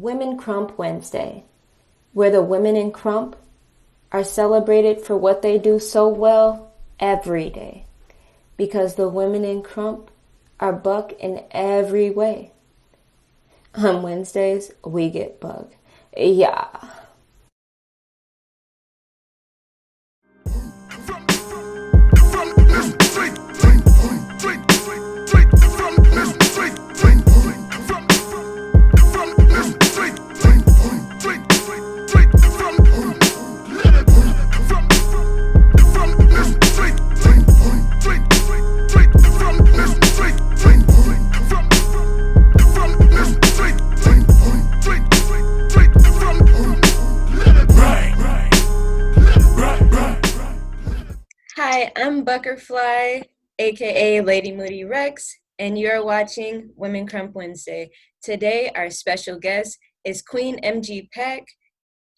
Women Krump Wednesday, where the women in Krump are celebrated for what they do so well every day. Because the women in Krump are buck in every way. On Wednesdays, we get bug. Yeah. Hi, I'm Buckerfly, aka Lady Moody Rex, and you're watching Women Crump Wednesday. Today, our special guest is Queen MGPAK,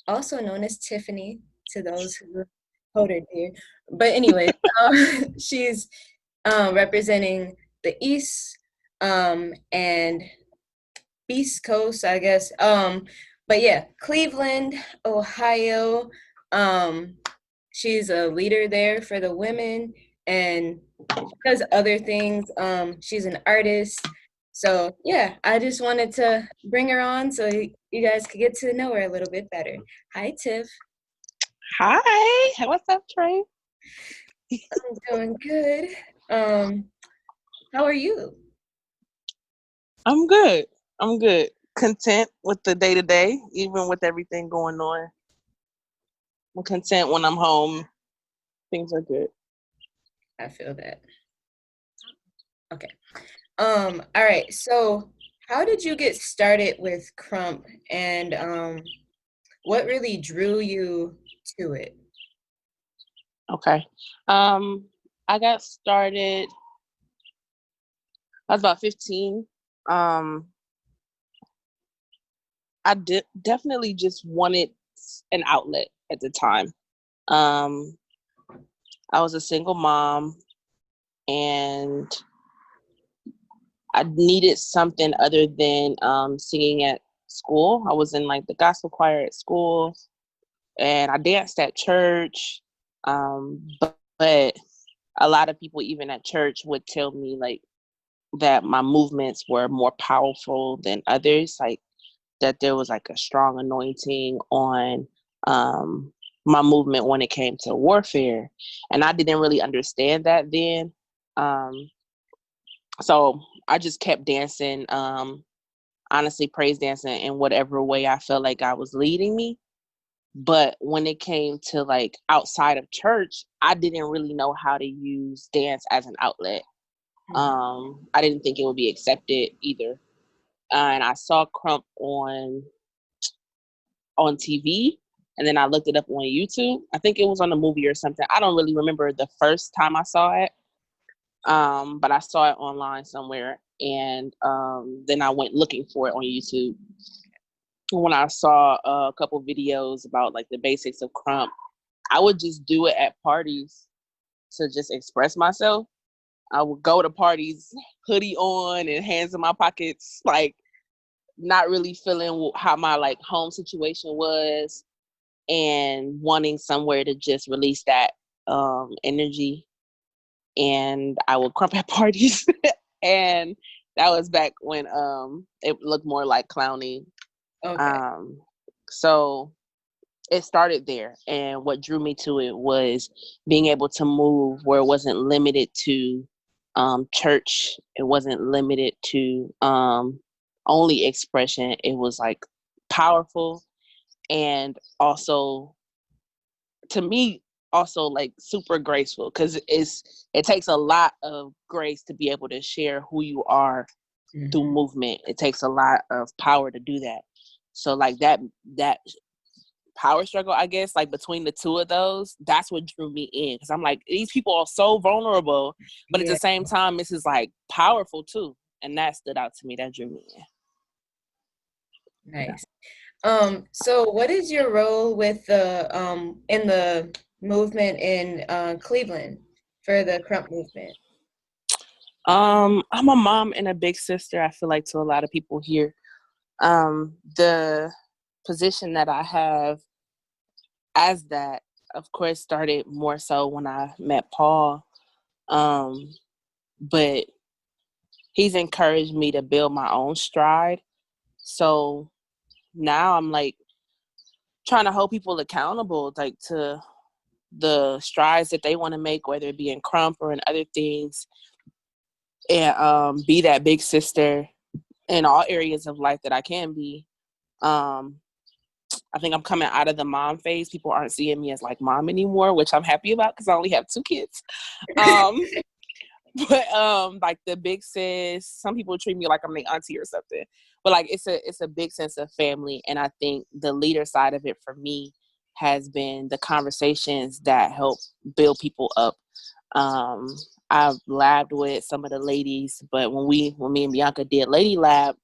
also known as Tiffany to those who hold her dear. But anyway, she's representing the East and East Coast, I guess. But yeah, Cleveland, Ohio. Um, she's a leader there for the women, and she does other things. She's an artist. So yeah, I just wanted to bring her on so you guys could get to know her a little bit better. Hi, Tiff. Hi, what's up, Trey? I'm doing good. How are you? I'm good. I'm good. Content with the day to day, even with everything going on. I'm content when I'm home. Things are good. I feel that. Okay. All right. So, how did you get started with Krump, and what really drew you to it? Okay. I got started. I was about 15. Um, I definitely just wanted an outlet at the time. Um, I was a single mom, and I needed something other than singing at school. I was in like the gospel choir at school, and I danced at church. But a lot of people, even at church, would tell me like that my movements were more powerful than others. Like that there was like a strong anointing on um, my movement when it came to warfare, and I didn't really understand that then. Um, so I just kept dancing. Honestly, praise dancing in whatever way I felt like God was leading me. But when it came to like outside of church, I didn't really know how to use dance as an outlet. I didn't think it would be accepted either. And I saw Crump on TV, and then I looked it up on YouTube. I think it was on a movie or something. I don't really remember the first time I saw it, but I saw it online somewhere, and then I went looking for it on YouTube. When I saw a couple videos about like the basics of Crump, I would just do it at parties to just express myself. I would go to parties, hoodie on and hands in my pockets, like not really feeling how my like home situation was, and wanting somewhere to just release that energy. And I would crump at parties, and that was back when it looked more like clowning. Okay. Um, so it started there, and what drew me to it was being able to move where it wasn't limited to church. It wasn't limited to only expression. It was like powerful, and also to me also like super graceful, because it takes a lot of grace to be able to share who you are through movement. It takes a lot of power to do that. So like that power struggle, I guess, like between the two of those, that's what drew me in, because I'm like, these people are so vulnerable, but at the Yeah. same time this is like powerful too, and that stood out to me. That drew me in. Nice. So what is your role with the in the movement in Cleveland for the Crump movement? I'm a mom and a big sister, I feel like, to a lot of people here. The position that I have as that, of course, started more so when I met Paul. But he's encouraged me to build my own stride. So now I'm like trying to hold people accountable, like to the strides that they want to make, whether it be in Krump or in other things, and be that big sister in all areas of life that I can be. I think I'm coming out of the mom phase. People aren't seeing me as like mom anymore, which I'm happy about because I only have 2 kids. Um, but like the big sis, some people treat me like I'm the auntie or something. But like it's a big sense of family, and I think the leader side of it for me has been the conversations that help build people up. I've labbed with some of the ladies, but when me and Bianca did Lady Lab,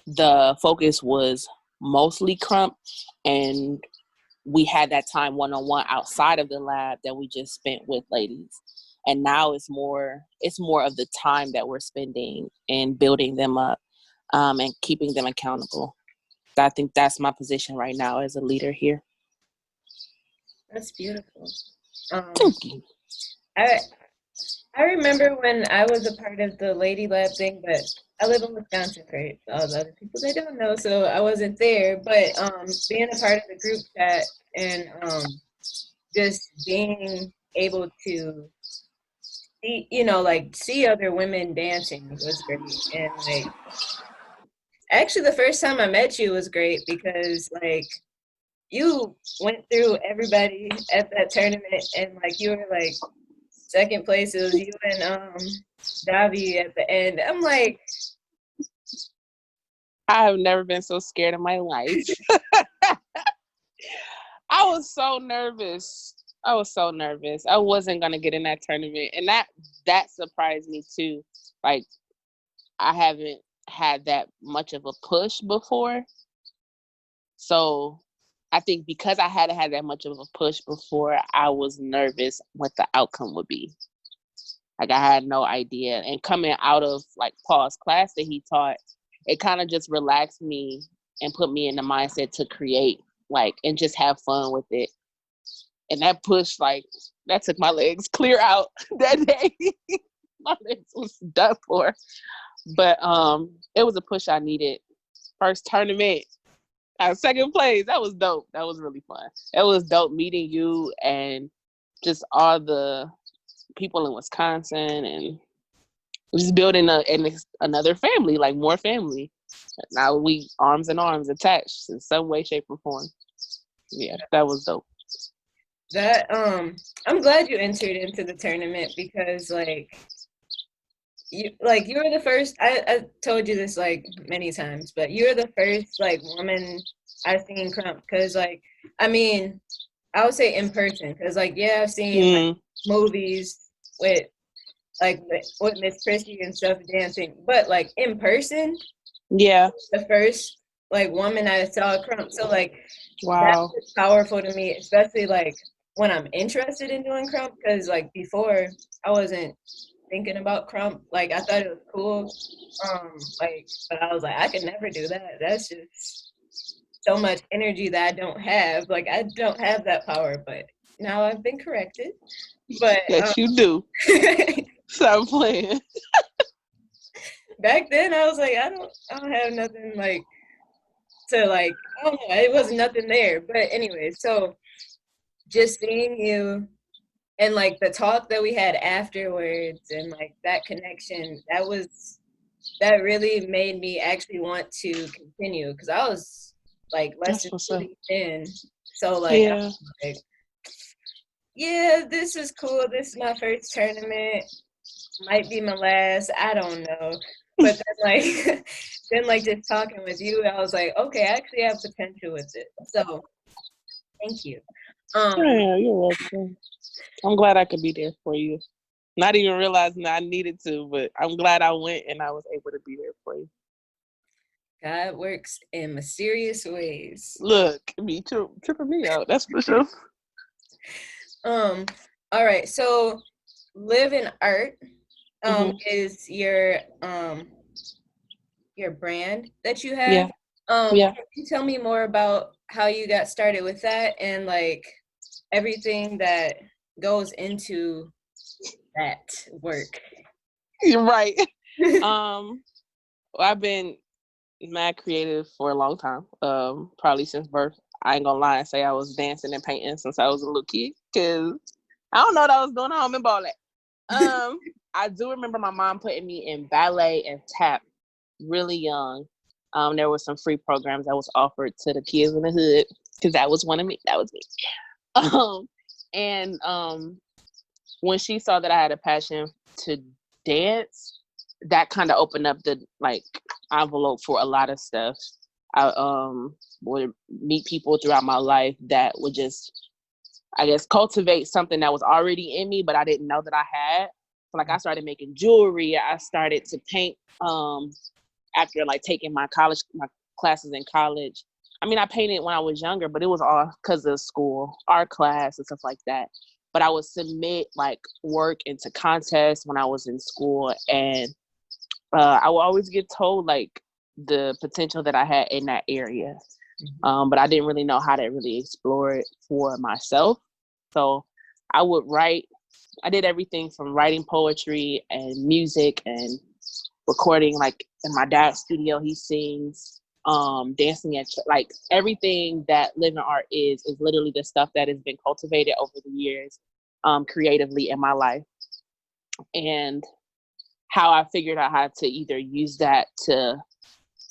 the focus was mostly Krump, and we had that time one-on-one outside of the lab that we just spent with ladies. And now it's more of the time that we're spending and building them up, and keeping them accountable. I think that's my position right now as a leader here. That's beautiful. Thank you. I remember when I was a part of the Lady Lab thing, but I live in Wisconsin for all the other people that don't know, so I wasn't there. But being a part of the group chat and just being able to see, like see other women dancing was great. And like, actually, the first time I met you was great because like you went through everybody at that tournament, and like you were like second place. It was you and Davi at the end. I'm like, I have never been so scared in my life. I was so nervous. I wasn't gonna get in that tournament, and that surprised me too. Like, I haven't had that much of a push before, so I think because I hadn't had that much of a push before, I was nervous what the outcome would be. Like, I had no idea. And coming out of like Paul's class that he taught, it kind of just relaxed me and put me in the mindset to create, like, and just have fun with it. And that push, like, that took my legs clear out that day. My legs was done for. But it was a push I needed. First tournament, second place. That was dope. That was really fun. It was dope meeting you and just all the people in Wisconsin, and just building another family, like more family. Now we arms in arms attached in some way, shape, or form. Yeah, that was dope. that I'm glad you entered into the tournament because you were the first. I told you this like many times, but you're the first like woman I've seen Krump, because like I mean I would say in person, because like yeah, I've seen like movies with with Miss Christie and stuff dancing, but like in person, yeah, the first like woman I saw Krump. So like wow, that's powerful to me, especially like when I'm interested in doing Krump, because like before I wasn't thinking about Krump. Like I thought it was cool, but I was like I could never do that. That's just so much energy that I don't have. Like I don't have that power, but now I've been corrected. But yes, you do. Stop playing. back then I was like I don't have nothing like to like I don't know, it wasn't nothing there. But anyway, so just seeing you and like the talk that we had afterwards and like that connection, that really made me actually want to continue, because I was like less That's than what's 2 up. weeks in. So like I Yeah, was like, yeah, this is cool. This is my first tournament. Might be my last. I don't know. But then like then like just talking with you, I was like, okay, I actually have potential with it. So thank you. yeah, you're welcome. I'm glad I could be there for you. Not even realizing that I needed to, but I'm glad I went and I was able to be there for you. God works in mysterious ways. Look, me tripping me out. That's for sure. All right. So live in art Mm-hmm. is your your brand that you Yeah. have. Yeah. Can you tell me more about how you got started with that and like everything that goes into that work? You're right. Um, I've been mad creative for a long time. Probably since birth. I ain't gonna lie and say I was dancing and painting since I was a little kid. Cause I don't know what I was doing. I don't remember all that. I do remember my mom putting me in ballet and tap really young. There was some free programs that was offered to the kids in the hood because that was one of me. That was me. And when she saw that I had a passion to dance, that kind of opened up the like envelope for a lot of stuff. I would meet people throughout my life that would just, I guess, cultivate something that was already in me, but I didn't know that I had. So like I started making jewelry. I started to paint after like taking my classes in college. I mean, I painted when I was younger, but it was all because of school, art class and stuff like that. But I would submit like work into contests when I was in school, and I would always get told like the potential that I had in that area. But I didn't really know how to really explore it for myself. So I would write. I did everything from writing poetry and music and recording. Like in my dad's studio, he sings, dancing at like everything that living art is literally the stuff that has been cultivated over the years, creatively in my life. And how I figured out how to either use that to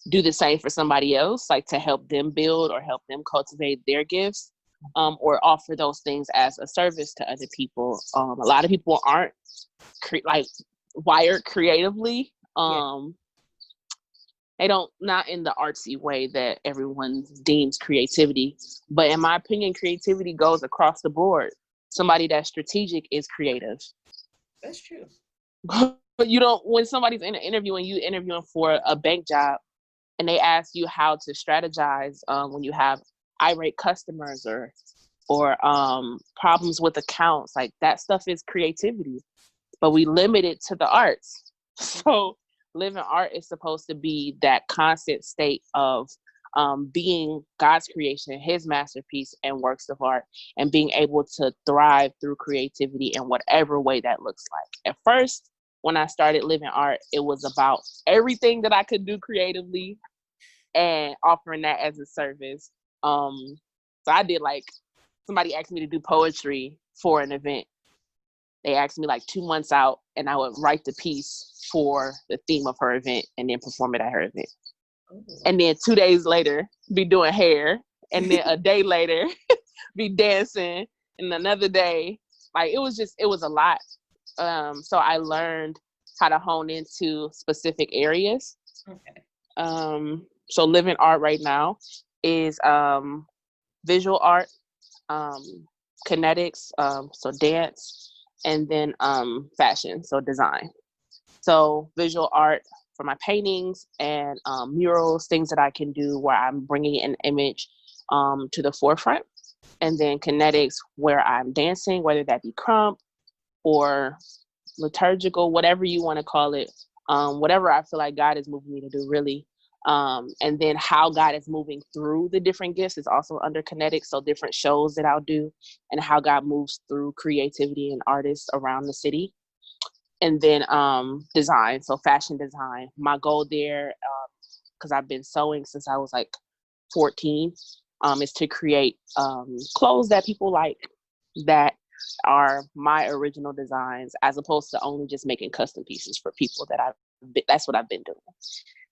do the same for somebody else, like to help them build or help them cultivate their gifts, or offer those things as a service to other people. A lot of people aren't like wired creatively. Yeah. They don't, not in the artsy way that everyone deems creativity. But in my opinion, creativity goes across the board. Somebody that's strategic is creative. That's true. But you don't, when somebody's in an interview and you interviewing for a bank job and they ask you how to strategize when you have irate customers or problems with accounts, like that stuff is creativity. But we limit it to the arts. So living art is supposed to be that constant state of being God's creation, his masterpiece and works of art, and being able to thrive through creativity in whatever way that looks like. At first, when I started living art, it was about everything that I could do creatively and offering that as a service. So I did like, somebody asked me to do poetry for an event. They asked me like 2 months out, and I would write the piece for the theme of her event and then perform it at her event. Oh. And then 2 days later, be doing hair. And then a day later, be dancing. And another day, like it was a lot. So I learned how to hone into specific areas. Okay. So living art right now is visual art, kinetics, so dance, and then fashion, so design. So visual art for my paintings and murals, things that I can do where I'm bringing an image to the forefront. And then kinetics where I'm dancing, whether that be Krump or liturgical, whatever you want to call it, whatever I feel like God is moving me to do, really. And then how God is moving through the different gifts is also under kinetics. So different shows that I'll do and how God moves through creativity and artists around the city. And then design, so fashion design. My goal there, because I've been sewing since I was like 14, is to create clothes that people like, that are my original designs, as opposed to only just making custom pieces for people that's what I've been doing.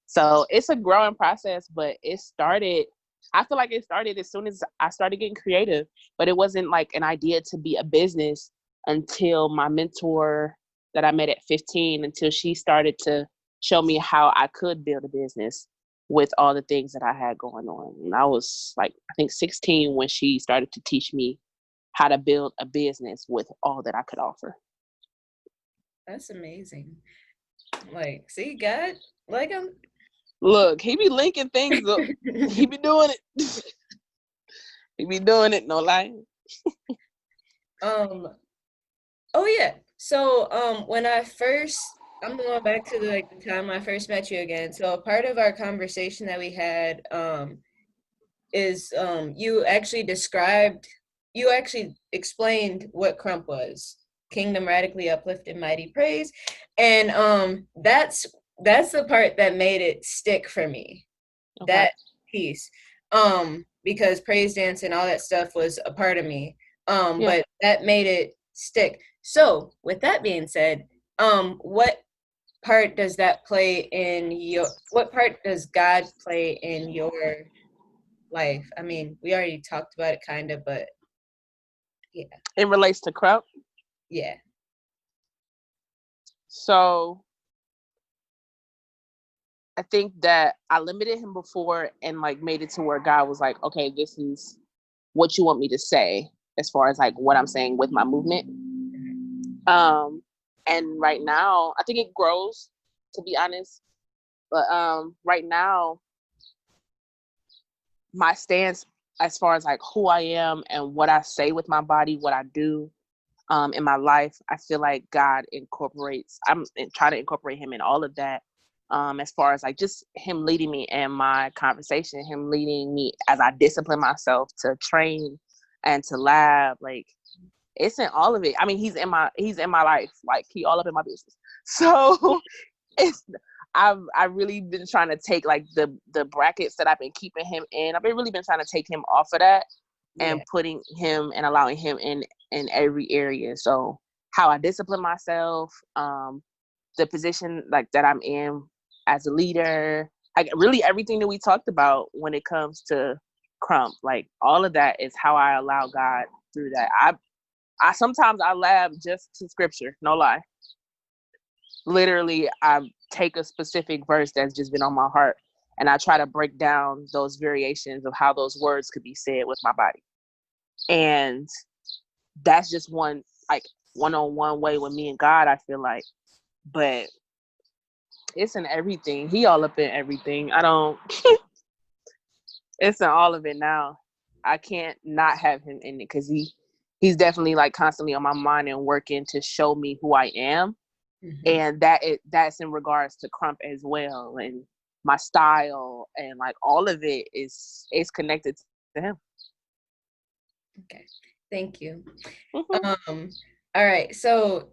So it's a growing process, but I feel like it started as soon as I started getting creative, but it wasn't like an idea to be a business until my mentor that I met at 15, until she started to show me how I could build a business with all the things that I had going on. And I was like, I think 16 when she started to teach me how to build a business with all that I could offer. That's amazing. Like, see, God, like I'm. Look, he be linking things up. He be doing it. He be doing it, no lie. um. Oh yeah. So when I first I'm going back to the time I first met you again. So a part of our conversation that we had is you actually explained what Krump was. Kingdom radically uplifted mighty praise. And that's the part that made it stick for me. Okay. That piece. Because praise dance and all that stuff was a part of me. Yeah. But that made it stick. So with that being said, what part does that play in your what part does God play in your life? I mean, we already talked about it kind of, but yeah. It relates to Krump. Yeah. So I think that I limited him before and like made it to where God was like, okay, this is what you want me to say as far as like what I'm saying with my movement. And right now, I think it grows, to be honest. But right now, my stance as far as like who I am and what I say with my body, what I do in my life, I feel like God incorporates. I'm trying to incorporate Him in all of that. As far as like just Him leading me in my conversation, Him leading me as I discipline myself to train and to lab, like it's in all of it. I mean, he's in my life, like he all up in my business. So it's I've really been trying to take like the brackets that I've been keeping him in. I've been really been trying to take him off of that Yeah. and putting him and allowing him in every area. So how I discipline myself, the position like that I'm in as a leader, like really everything that we talked about when it comes to Krump, like all of that is how I allow God through that. I sometimes I lab just to scripture, no lie. Literally, I take a specific verse that's just been on my heart and I try to break down those variations of how those words could be said with my body. And that's just one like one-on-one way with me and God, I feel like. But it's in everything. He all up in everything. I don't it's in all of it now. I can't not have him in it because he's definitely like constantly on my mind and working to show me who I am. Mm-hmm. And that's in regards to Krump as well, and my style and like all of it is connected to him. Okay. Thank you. Mm-hmm. All right. So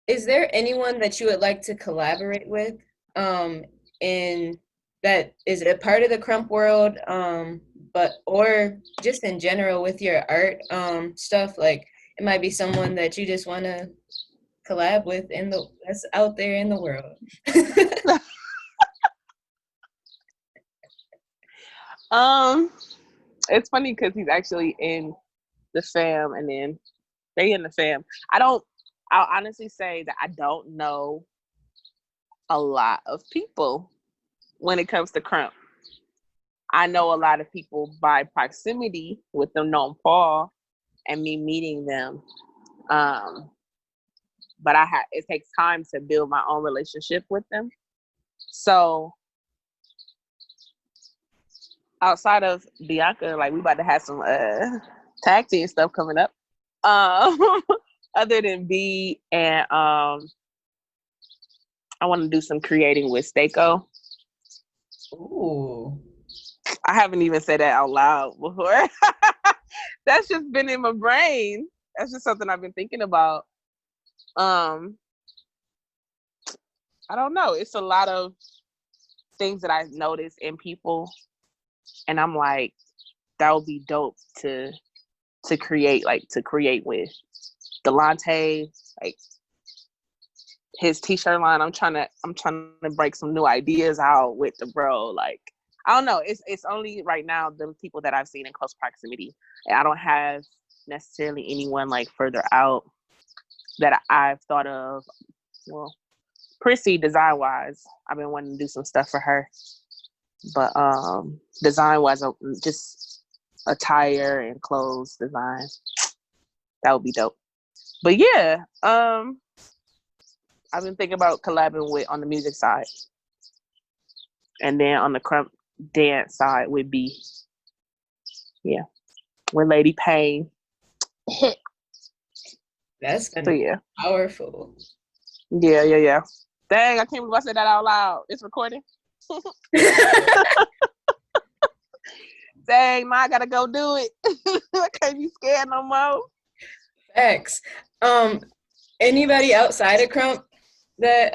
is there anyone that you would like to collaborate with in that is a part of the Krump world but or just in general with your art stuff, like it might be someone that you just want to collab with in the that's out there in the world. um it's funny because he's actually in the fam, and then they in the fam. I'll honestly say that I don't know a lot of people when it comes to Krump. I know a lot of people by proximity with them knowing Paul and me meeting them. Um, but it takes time to build my own relationship with them. So outside of Bianca, like we about to have some tag team stuff coming up. Um, other than B and I want to do some creating with Stako. Ooh. I haven't even said that out loud before. That's just been in my brain. That's just something I've been thinking about. Um, I don't know. It's a lot of things that I notice in people, and I'm like, that would be dope to create with. Delonte, like his t-shirt line. I'm trying to break some new ideas out with the bro. Like I don't know. It's only right now the people that I've seen in close proximity. And I don't have necessarily anyone like further out that I've thought of. Well, Prissy design wise, I've been wanting to do some stuff for her. But design wise, just attire and clothes design. That would be dope. But yeah, I've been thinking about collabing with on the music side, and then on the Krump dance side would be with Lady Payne. That's gonna So be yeah, powerful. yeah. Dang, I can't believe I said that out loud. It's recording. Dang, now I gotta go do it. I can't be scared no more. X. Anybody outside of Krump that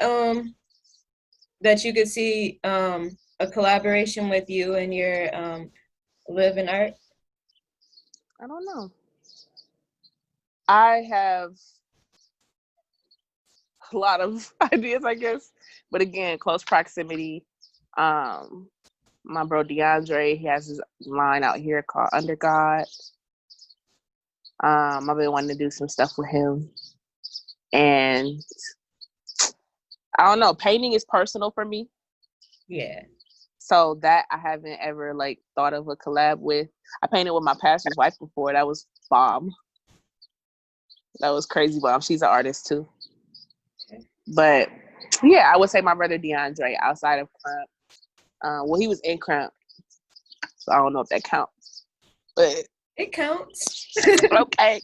that you could see a collaboration with you and your live in art? I don't know. I have a lot of ideas, I guess, but again, close proximity. My bro DeAndre, he has his line out here called Under God. I've been wanting to do some stuff with him, and I don't know. Painting is personal for me. Yeah. So that I haven't ever like thought of a collab with. I painted with my pastor's wife before. That was bomb. That was crazy bomb. She's an artist too. But yeah, I would say my brother DeAndre outside of Krump. Well, he was in Krump, so I don't know if that counts. But it counts. Okay.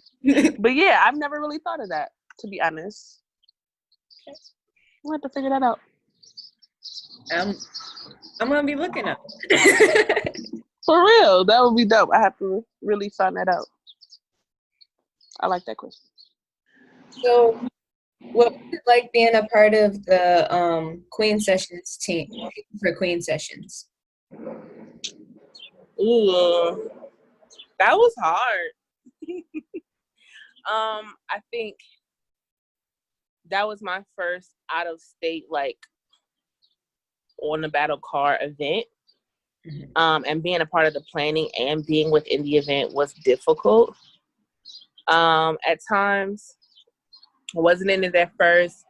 But yeah, I've never really thought of that, to be honest. Okay. We'll have to figure that out. I'm gonna be looking up. For real, that would be dope. I have to really find that out. I like that question. So, what was it like being a part of the Queen Sessions team for Queen Sessions? Ooh, that was hard. I think that was my first out of state, like, on the battle car event. Mm-hmm. And being a part of the planning and being within the event was difficult. At times, I wasn't in it at first,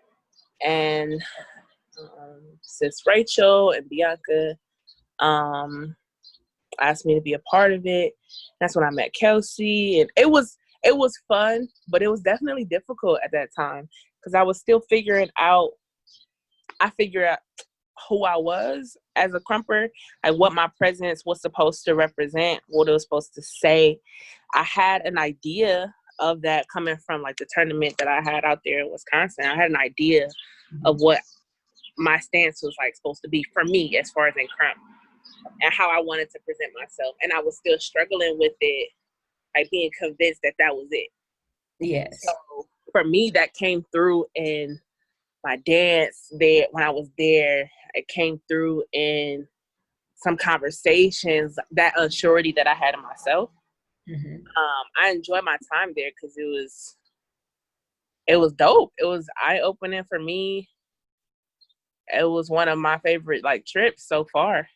and since Rachel and Bianca asked me to be a part of it, that's when I met Kelsey, and it was fun, but it was definitely difficult at that time because I was still figuring out. I figured out who I was as a Krumper, like what my presence was supposed to represent, what it was supposed to say. I had an idea of that coming from like the tournament that I had out there in Wisconsin. I had an idea of what my stance was like supposed to be for me as far as in Krump and how I wanted to present myself. And I was still struggling with it, like being convinced that that was it. Yes. So for me, that came through in my dance there when I was there. It came through in some conversations, that unsurety that I had in myself. Mm-hmm. I enjoyed my time there because it was dope. It was eye-opening for me. It was one of my favorite like trips so far.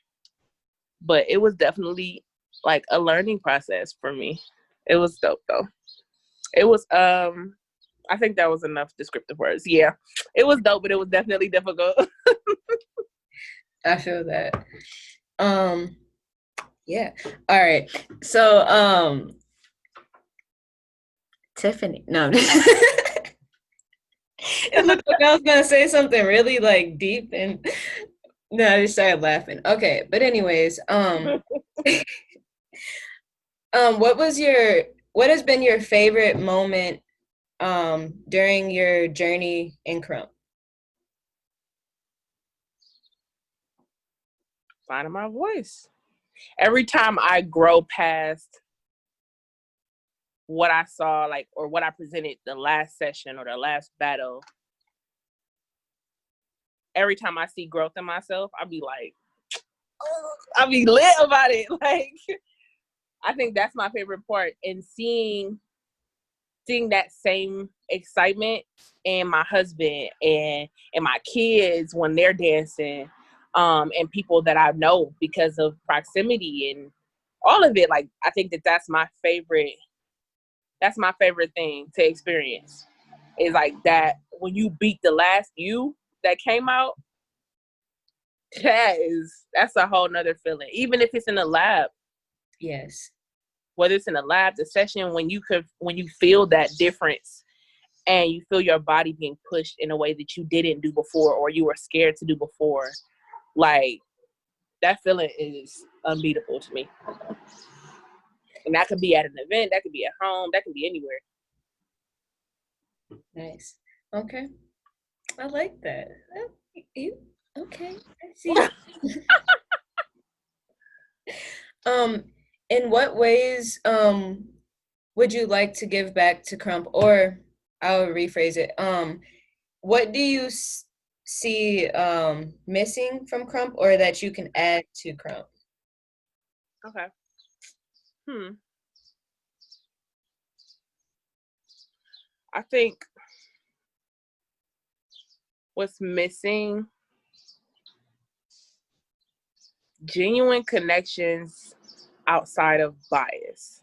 But it was definitely like a learning process for me. It was dope though. It was I think that was enough descriptive words. Yeah. It was dope, but it was definitely difficult. I feel that. Yeah. All right. So Tiffany. No. It looked like I was gonna say something really like deep and no, I just started laughing. Okay, but anyways, what has been your favorite moment during your journey in Krump? Finding my voice. Every time I grow past what I saw, like, or what I presented the last session or the last battle, every time I see growth in myself, I'll be like, I'll be lit about it. Like, I think that's my favorite part. And seeing that same excitement in my husband and my kids when they're dancing, and people that I know because of proximity and all of it. Like, I think that's my favorite. That's my favorite thing to experience. Is like that when you beat the last you that came out. That's a whole nother feeling. Even if it's in the lab. Yes. Whether it's in the lab, the session, when you feel that difference and you feel your body being pushed in a way that you didn't do before or you were scared to do before, like, that feeling is unbeatable to me. And that could be at an event, that could be at home, that could be anywhere. Nice. Okay. I like that. Okay, I see. Um, in what ways would you like to give back to Krump? Or I'll rephrase it. What do you see missing from Krump, or that you can add to Krump? Okay. Hmm. I think what's missing, genuine connections outside of bias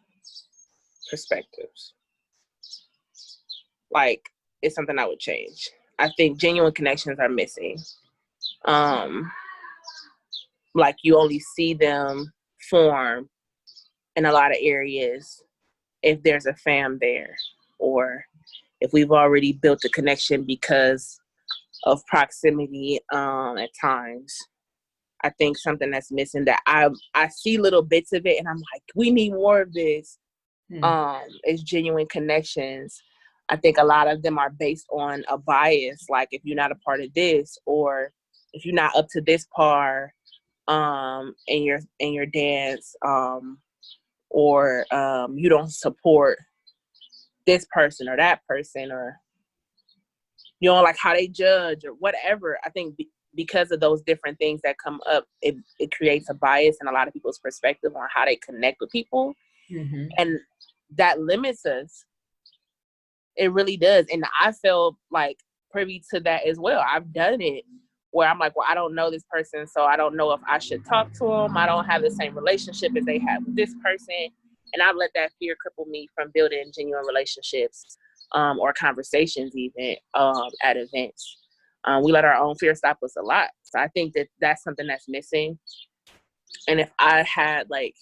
perspectives. Like, it's something I would change. I think genuine connections are missing. Um, like you only see them form in a lot of areas if there's a fam there, or if we've already built a connection because of proximity at times. I think something that's missing that I see little bits of it and I'm like, we need more of this. Hmm. Is genuine connections. I think a lot of them are based on a bias, like if you're not a part of this, or if you're not up to this par in your dance, or you don't support this person or that person, or you know, like how they judge or whatever. I think because of those different things that come up, it creates a bias in a lot of people's perspective on how they connect with people, Mm-hmm. and that limits us. It really does. And I feel like privy to that as well. I've done it where I'm like, well, I don't know this person, so I don't know if I should talk to them. I don't have the same relationship as they have with this person. And I've let that fear cripple me from building genuine relationships, or conversations even, at events. We let our own fear stop us a lot. So I think that that's something that's missing. And if I had like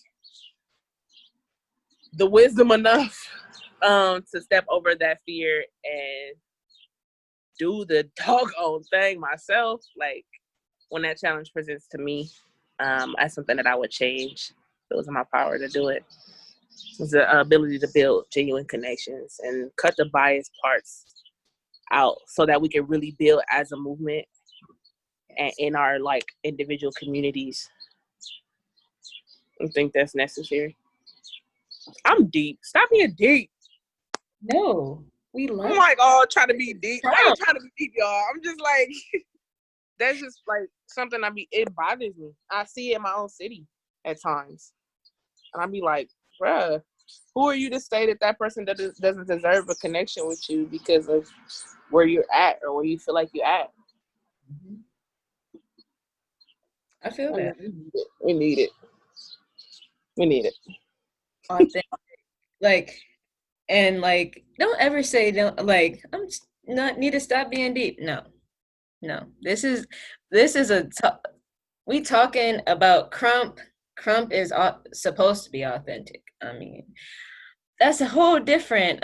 the wisdom enough to step over that fear and do the doggone thing myself, like when that challenge presents to me, that's something that I would change. If it was in my power to do it. It's the ability to build genuine connections and cut the bias parts out so that we can really build as a movement and in our like individual communities. I think that's necessary. I'm deep. Stop being deep. No, we I'm love like, oh, trying to be deep. I ain't Krump. trying to be deep, y'all. I'm just like, that's just like something it bothers me. I see it in my own city at times. And I'd be like, bruh, who are you to say that that person doesn't deserve a connection with you because of where you're at or where you feel like you're at? Mhm. I feel I that. mean, we need it. We need it. Authentic. Like, and like, don't ever say, don't, like, not need to stop being deep. No, no. This is we talking about Krump. Krump is supposed to be authentic. I mean, that's a whole different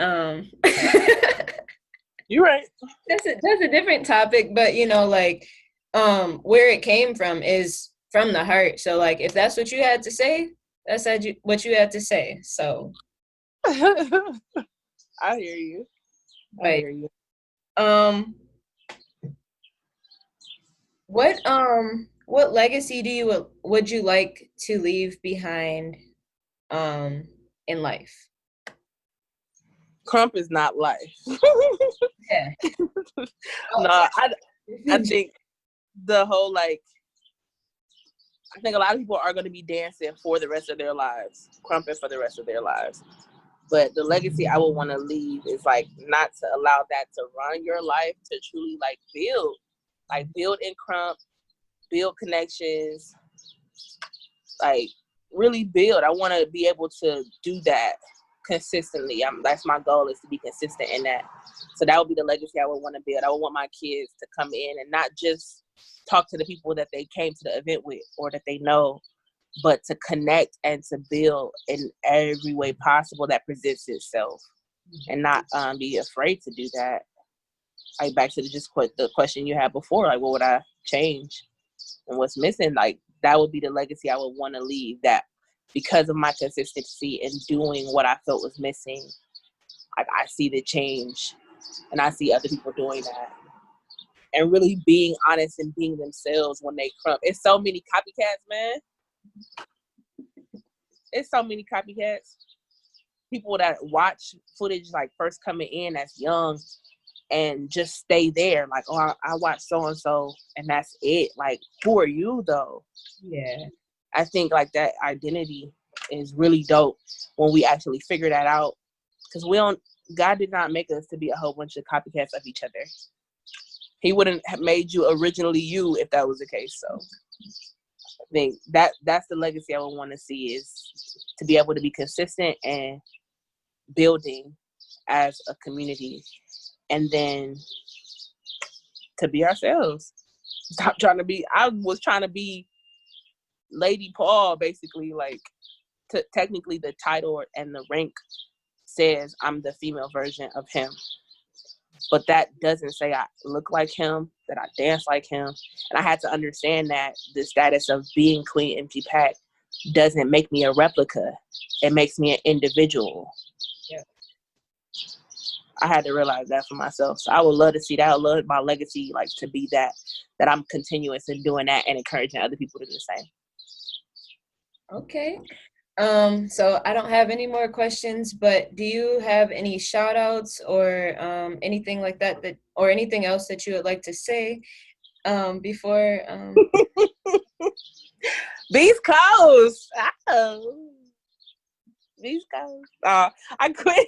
You're right. that's a different topic, but like where it came from is from the heart. So like if that's what you had to say, that's what you had to say. So I hear you. I like hear you. um what legacy would you like to leave behind um in life? Krump is not life. Yeah. No, I think the whole like I think a lot of people are going to be dancing for the rest of their lives, crumping for the rest of their lives. But the legacy I would want to leave is like not to allow that to run your life, to truly like build in Krump, build connections, like really build. I want to be able to do that consistently. That's my goal, is to be consistent in that. So that would be the legacy I would want to build. I would want my kids to come in and not just talk to the people that they came to the event with or that they know, but to connect and to build in every way possible that presents itself, and not be afraid to do that. Like back to the question you had before, like what would I change and what's missing? Like that would be the legacy I would want to leave. That because of my consistency in doing what I felt was missing, like I see the change, and I see other people doing that. and really being honest and being themselves when they crump. It's so many copycats, man. It's so many copycats. People that watch footage like first coming in as young and just stay there. Like, oh, I watch so-and-so and that's it. Like, who are you though? Yeah. I think like that identity is really dope when we actually figure that out. Because God did not make us to be a whole bunch of copycats of each other. He wouldn't have made you originally you if that was the case. So I think that's the legacy I would want to see, is to be able to be consistent and building as a community, and then to be ourselves. Stop trying to be. I was trying to be Lady Paul, basically. Like, technically, the title and the rank says I'm the female version of him, but that doesn't say I look like him, that I dance like him. And I had to understand that the status of being Queen MGPAK doesn't make me a replica. It makes me an individual. Yeah. I had to realize that for myself. So I would love to see that. I would love my legacy, like, to be that I'm continuous in doing that and encouraging other people to do the same. Okay. So I don't have any more questions, but do you have any shout outs or anything like that or anything else that you would like to say before Beast Coast. Oh. Beast Coast. I quit.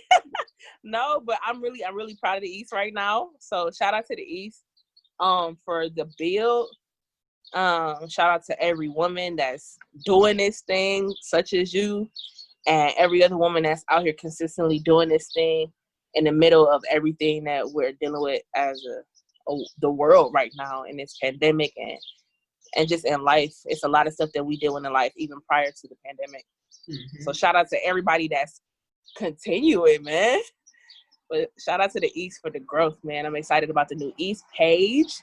No, but I'm really proud of the East right now. So shout out to the East for the build. Shout out to every woman that's doing this thing, such as you, and every other woman that's out here consistently doing this thing in the middle of everything that we're dealing with as the world right now in this pandemic and just in life. It's a lot of stuff that we deal with in life even prior to the pandemic. Mm-hmm. So shout out to everybody that's continuing, man. But shout out to the East for the growth, man. I'm excited about the new East page.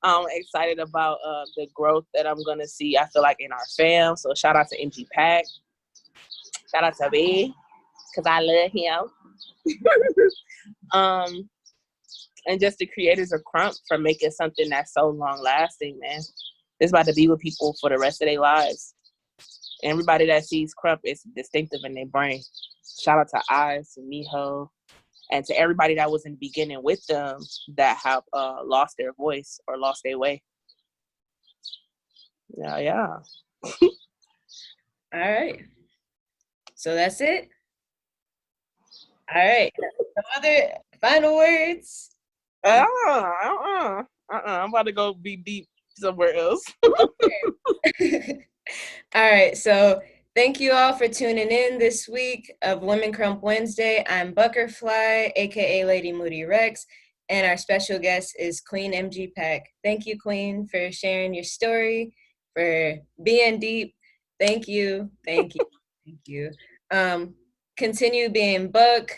I'm excited about the growth that I'm going to see, I feel like, in our fam. So shout out to MGPAK. Shout out to B, because I love him. And just the creators of Krump for making something that's so long lasting, man. It's about to be with people for the rest of their lives. And everybody that sees Krump is distinctive in their brain. Shout out to Eyes, to Miho, and to everybody that was in the beginning with them that have lost their voice or lost their way. Yeah. All right. So that's it. All right. Some other final words? I'm about to go be deep somewhere else. Okay. All right. So thank you all for tuning in this week of Women Krump Wednesday. I'm Buckerfly, aka Lady Moody Rex, and our special guest is Queen MGPAK. Thank you, Queen, for sharing your story, for being deep. Thank you. Thank you. Thank you. Continue being Buck.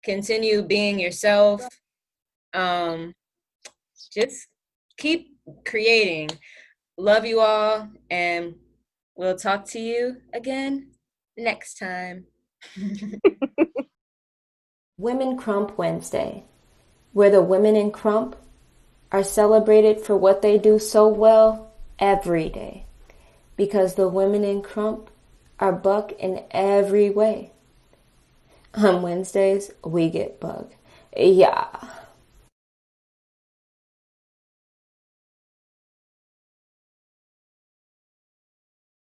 Continue being yourself. Just keep creating. Love you all, and we'll talk to you again next time. Women Krump Wednesday, where the women in Krump are celebrated for what they do so well every day. Because the women in Krump are Buck in every way. On Wednesdays, we get Bug. Yeah.